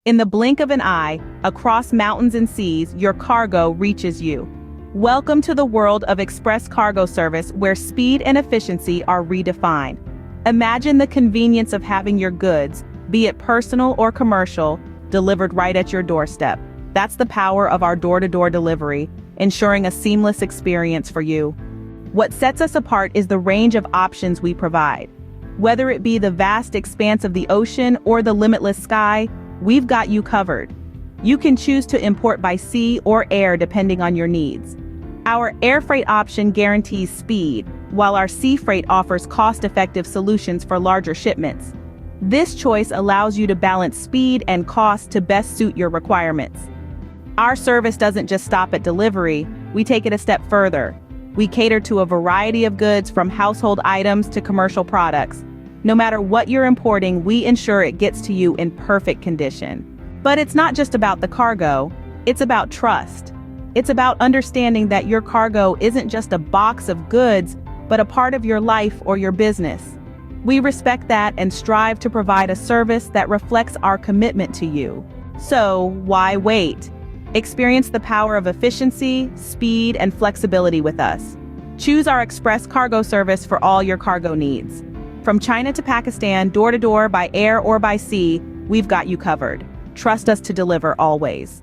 In the blink of an eye, across mountains and seas, your cargo reaches you. Welcome to the world of express cargo service where speed and efficiency are redefined. Imagine the convenience of having your goods, be it personal or commercial, delivered right at your doorstep. That's the power of our door-to-door delivery, ensuring a seamless experience for you. What sets us apart is the range of options we provide. Whether it be the vast expanse of the ocean or the limitless sky, we've got you covered. You can choose to import by sea or air depending on your needs. Our air freight option guarantees speed, while our sea freight offers cost-effective solutions for larger shipments. This choice allows you to balance speed and cost to best suit your requirements. Our service doesn't just stop at delivery, we take it a step further. We cater to a variety of goods from household items to commercial products. No matter what you're importing, we ensure it gets to you in perfect condition. But it's not just about the cargo, it's about trust. It's about understanding that your cargo isn't just a box of goods, but a part of your life or your business. We respect that and strive to provide a service that reflects our commitment to you. So, why wait? Experience the power of efficiency, speed, and flexibility with us. Choose our express cargo service for all your cargo needs. From China to Pakistan, door to door, by air or by sea, we've got you covered. Trust us to deliver always.